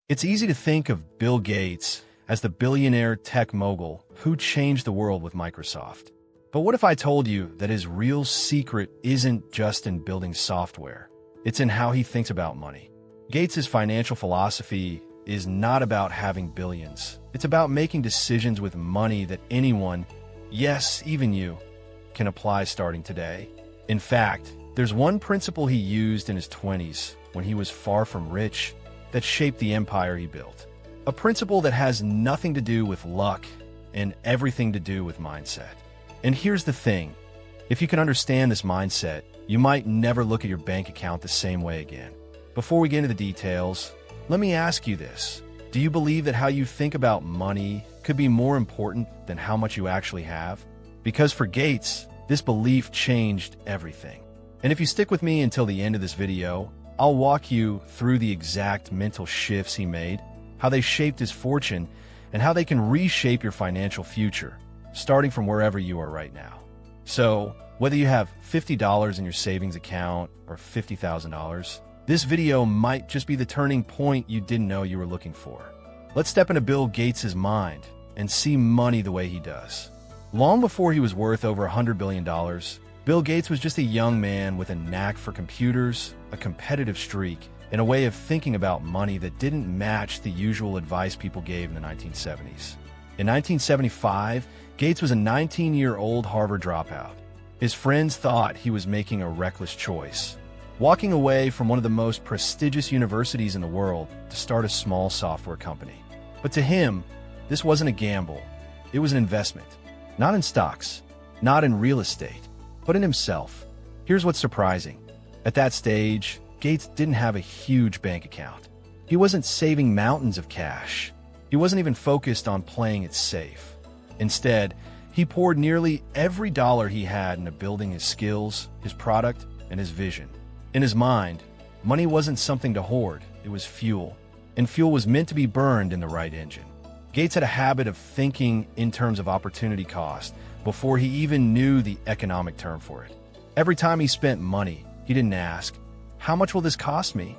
It's easy to think of Bill Gates as the billionaire tech mogul who changed the world with Microsoft. But what if I told you that his real secret isn't just in building software? It's in how he thinks about money. Gates' financial philosophy is not about having billions. It's about making decisions with money that anyone, yes, even you, can apply starting today. In fact, there's one principle he used in his 20s when he was far from rich that shaped the empire he built. A principle that has nothing to do with luck and everything to do with mindset. And here's the thing. If you can understand this mindset, you might never look at your bank account the same way again. Before we get into the details, let me ask you this. Do you believe that how you think about money could be more important than how much you actually have? Because for Gates, this belief changed everything. And if you stick with me until the end of this video, I'll walk you through the exact mental shifts he made, how they shaped his fortune, and how they can reshape your financial future, starting from wherever you are right now. So, whether you have $50 in your savings account or $50,000, this video might just be the turning point you didn't know you were looking for. Let's step into Bill Gates' mind and see money the way he does. Long before he was worth over $100 billion, Bill Gates was just a young man with a knack for computers, a competitive streak, and a way of thinking about money that didn't match the usual advice people gave in the 1970s. In 1975, Gates was a 19-year-old Harvard dropout. His friends thought he was making a reckless choice, walking away from one of the most prestigious universities in the world to start a small software company. But to him, this wasn't a gamble. It was an investment. Not in stocks, not in real estate, but in himself. Here's what's surprising. At that stage, Gates didn't have a huge bank account. He wasn't saving mountains of cash. He wasn't even focused on playing it safe. Instead, he poured nearly every dollar he had into building his skills, his product, and his vision. In his mind, money wasn't something to hoard, it was fuel. And fuel was meant to be burned in the right engine. Gates had a habit of thinking in terms of opportunity cost before he even knew the economic term for it. Every time he spent money, he didn't ask, "How much will this cost me?"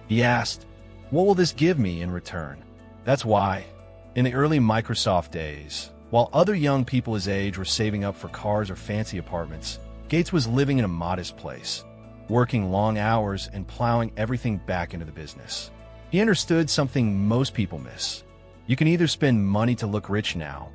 He asked, "What will this give me in return?" That's why, in the early Microsoft days, while other young people his age were saving up for cars or fancy apartments, Gates was living in a modest place, working long hours and plowing everything back into the business. He understood something most people miss. You can either spend money to look rich now,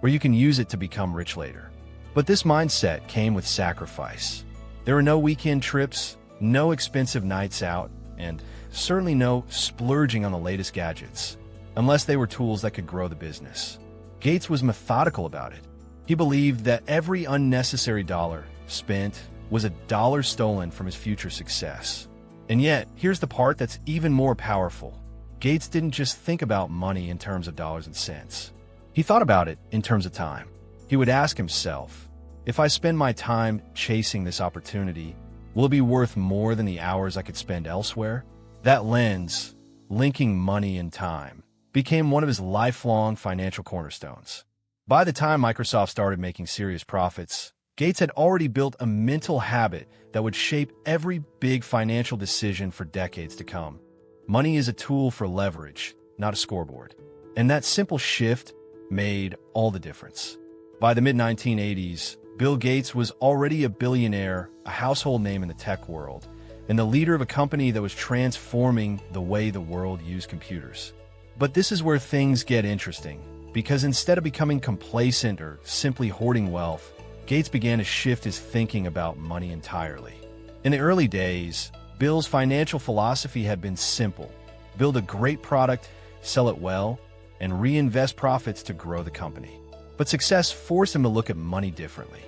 or you can use it to become rich later. But this mindset came with sacrifice. There were no weekend trips, no expensive nights out, and certainly no splurging on the latest gadgets, unless they were tools that could grow the business. Gates was methodical about it. He believed that every unnecessary dollar spent was a dollar stolen from his future success. And yet, here's the part that's even more powerful. Gates didn't just think about money in terms of dollars and cents. He thought about it in terms of time. He would ask himself, if I spend my time chasing this opportunity, will it be worth more than the hours I could spend elsewhere? That lens, linking money and time, became one of his lifelong financial cornerstones. By the time Microsoft started making serious profits, Gates had already built a mental habit that would shape every big financial decision for decades to come. Money is a tool for leverage, not a scoreboard. And that simple shift made all the difference. By the mid-1980s, Bill Gates was already a billionaire, a household name in the tech world, and the leader of a company that was transforming the way the world used computers. But this is where things get interesting, because instead of becoming complacent or simply hoarding wealth, Gates began to shift his thinking about money entirely. In the early days, Bill's financial philosophy had been simple: build a great product, sell it well, and reinvest profits to grow the company. But success forced him to look at money differently.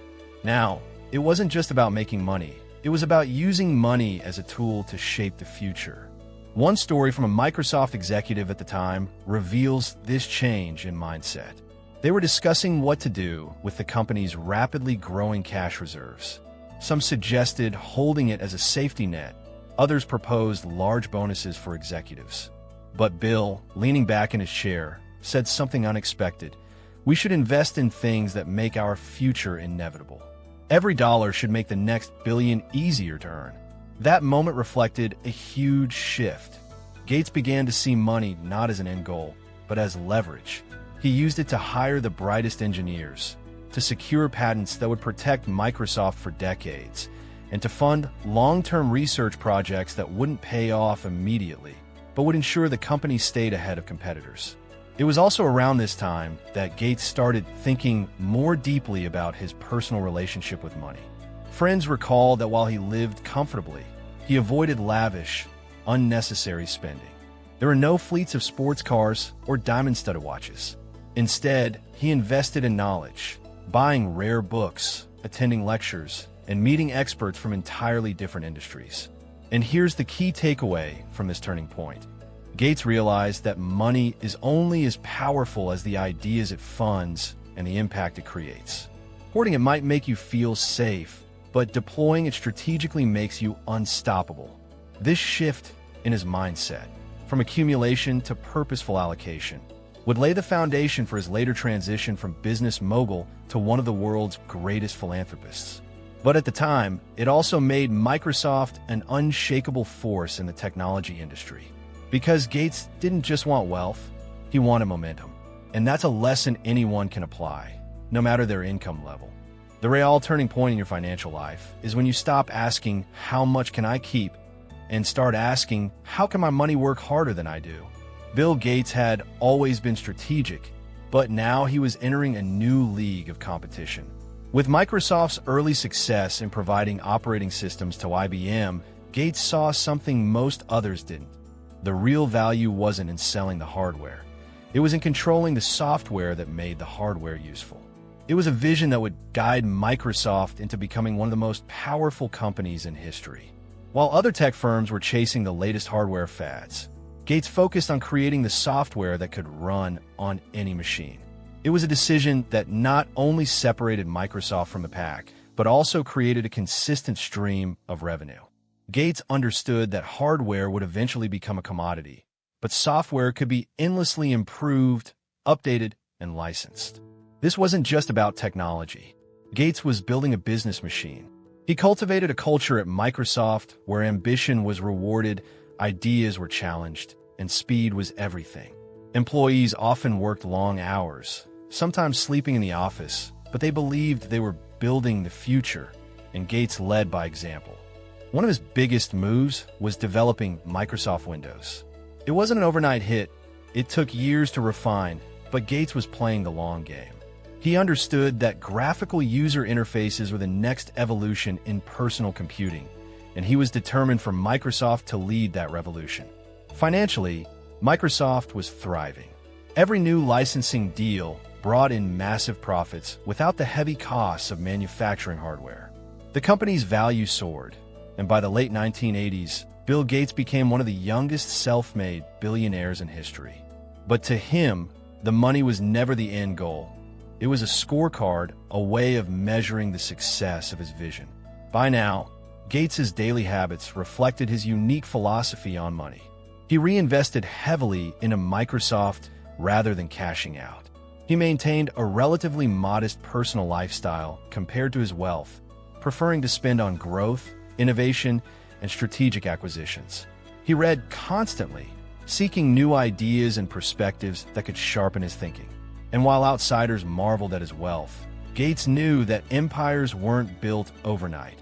Now, it wasn't just about making money. It was about using money as a tool to shape the future. One story from a Microsoft executive at the time reveals this change in mindset. They were discussing what to do with the company's rapidly growing cash reserves. Some suggested holding it as a safety net. Others proposed large bonuses for executives. But Bill, leaning back in his chair, said something unexpected. We should invest in things that make our future inevitable. Every dollar should make the next billion easier to earn. That moment reflected a huge shift. Gates began to see money not as an end goal, but as leverage. He used it to hire the brightest engineers, to secure patents that would protect Microsoft for decades, and to fund long-term research projects that wouldn't pay off immediately, but would ensure the company stayed ahead of competitors. It was also around this time that Gates started thinking more deeply about his personal relationship with money. Friends recall that while he lived comfortably, he avoided lavish, unnecessary spending. There were no fleets of sports cars or diamond-studded watches. Instead, he invested in knowledge, buying rare books, attending lectures, and meeting experts from entirely different industries. And here's the key takeaway from this turning point. Gates realized that money is only as powerful as the ideas it funds and the impact it creates. Hoarding it might make you feel safe, but deploying it strategically makes you unstoppable. This shift in his mindset, from accumulation to purposeful allocation, would lay the foundation for his later transition from business mogul to one of the world's greatest philanthropists. But at the time, it also made Microsoft an unshakable force in the technology industry. Because Gates didn't just want wealth, he wanted momentum. And that's a lesson anyone can apply, no matter their income level. The real turning point in your financial life is when you stop asking, how much can I keep? And start asking, how can my money work harder than I do? Bill Gates had always been strategic, but now he was entering a new league of competition. With Microsoft's early success in providing operating systems to IBM, Gates saw something most others didn't. The real value wasn't in selling the hardware. It was in controlling the software that made the hardware useful. It was a vision that would guide Microsoft into becoming one of the most powerful companies in history. While other tech firms were chasing the latest hardware fads, Gates focused on creating the software that could run on any machine. It was a decision that not only separated Microsoft from the pack, but also created a consistent stream of revenue. Gates understood that hardware would eventually become a commodity, but software could be endlessly improved, updated, and licensed. This wasn't just about technology. Gates was building a business machine. He cultivated a culture at Microsoft where ambition was rewarded, ideas were challenged, and speed was everything. Employees often worked long hours, sometimes sleeping in the office, but they believed they were building the future, and Gates led by example. One of his biggest moves was developing Microsoft Windows. It wasn't an overnight hit. It took years to refine, but Gates was playing the long game. He understood that graphical user interfaces were the next evolution in personal computing, and he was determined for Microsoft to lead that revolution. Financially, Microsoft was thriving. Every new licensing deal brought in massive profits without the heavy costs of manufacturing hardware. The company's value soared, and by the late 1980s, Bill Gates became one of the youngest self-made billionaires in history. But to him, the money was never the end goal. It was a scorecard, a way of measuring the success of his vision. By now, Gates's daily habits reflected his unique philosophy on money. He reinvested heavily into Microsoft rather than cashing out. He maintained a relatively modest personal lifestyle compared to his wealth, preferring to spend on growth, innovation, and strategic acquisitions. He read constantly, seeking new ideas and perspectives that could sharpen his thinking. And while outsiders marveled at his wealth, Gates knew that empires weren't built overnight,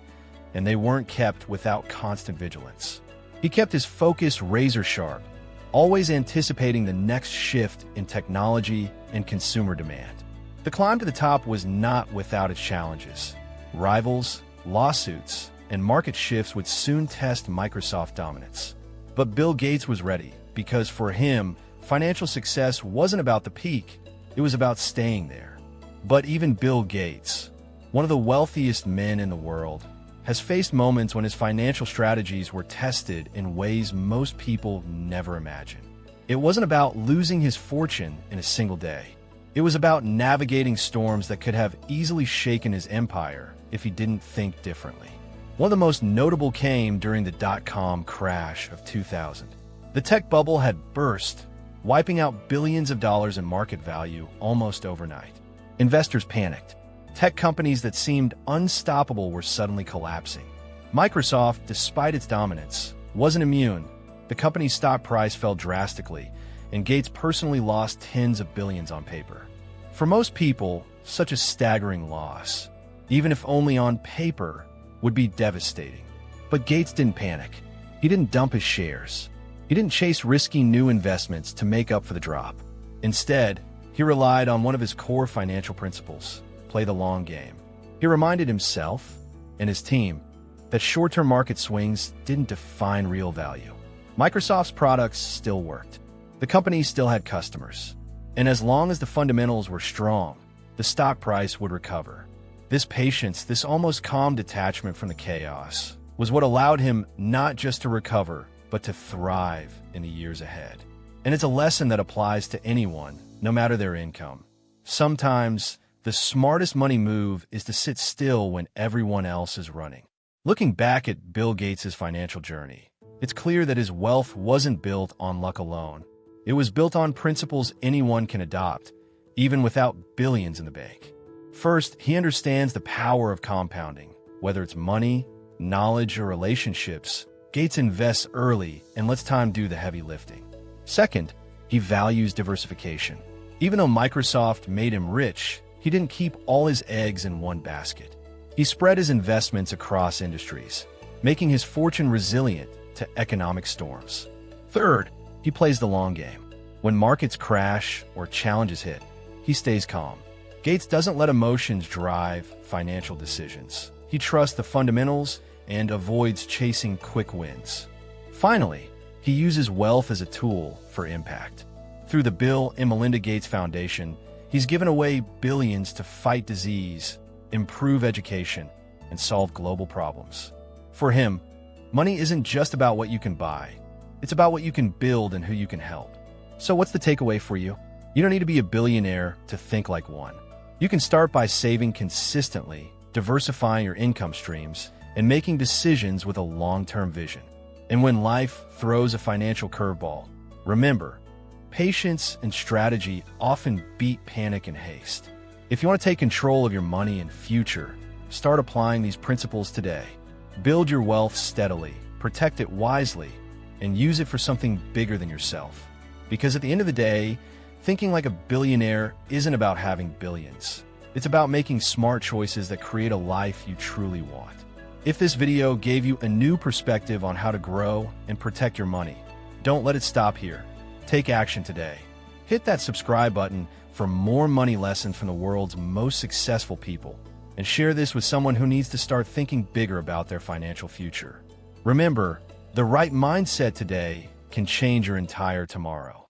and they weren't kept without constant vigilance. He kept his focus razor sharp, always anticipating the next shift in technology and consumer demand. The climb to the top was not without its challenges. Rivals, lawsuits, and market shifts would soon test Microsoft's dominance. But Bill Gates was ready, because for him, financial success wasn't about the peak, it was about staying there. But even Bill Gates, one of the wealthiest men in the world, has faced moments when his financial strategies were tested in ways most people never imagine. It wasn't about losing his fortune in a single day. It was about navigating storms that could have easily shaken his empire if he didn't think differently. One of the most notable came during the dot-com crash of 2000. The tech bubble had burst, wiping out billions of dollars in market value almost overnight. Investors panicked. Tech companies that seemed unstoppable were suddenly collapsing. Microsoft, despite its dominance, wasn't immune. The company's stock price fell drastically, and Gates personally lost tens of billions on paper. For most people, such a staggering loss, even if only on paper, would be devastating. But Gates didn't panic. He didn't dump his shares. He didn't chase risky new investments to make up for the drop. Instead, he relied on one of his core financial principles: play the long game. He reminded himself and his team that short-term market swings didn't define real value. Microsoft's products still worked. The company still had customers. And as long as the fundamentals were strong, the stock price would recover. This patience, this almost calm detachment from the chaos, was what allowed him not just to recover, but to thrive in the years ahead. And it's a lesson that applies to anyone, no matter their income. Sometimes, the smartest money move is to sit still when everyone else is running. Looking back at Bill Gates' financial journey, it's clear that his wealth wasn't built on luck alone. It was built on principles anyone can adopt, even without billions in the bank. First, he understands the power of compounding. Whether it's money, knowledge, or relationships, Gates invests early and lets time do the heavy lifting. Second, he values diversification. Even though Microsoft made him rich, he didn't keep all his eggs in one basket. He spread his investments across industries, making his fortune resilient to economic storms. Third, he plays the long game. When markets crash or challenges hit, he stays calm. Gates doesn't let emotions drive financial decisions. He trusts the fundamentals and avoids chasing quick wins. Finally, he uses wealth as a tool for impact. Through the Bill and Melinda Gates Foundation, he's given away billions to fight disease, improve education, and solve global problems. For him, money isn't just about what you can buy. It's about what you can build and who you can help. So what's the takeaway for you? You don't need to be a billionaire to think like one. You can start by saving consistently, diversifying your income streams, and making decisions with a long-term vision. And when life throws a financial curveball, remember, patience and strategy often beat panic and haste. If you want to take control of your money and future, start applying these principles today. Build your wealth steadily, protect it wisely, and use it for something bigger than yourself. Because at the end of the day, thinking like a billionaire isn't about having billions. It's about making smart choices that create a life you truly want. If this video gave you a new perspective on how to grow and protect your money, don't let it stop here. Take action today. Hit that subscribe button for more money lessons from the world's most successful people, and share this with someone who needs to start thinking bigger about their financial future. Remember, the right mindset today can change your entire tomorrow.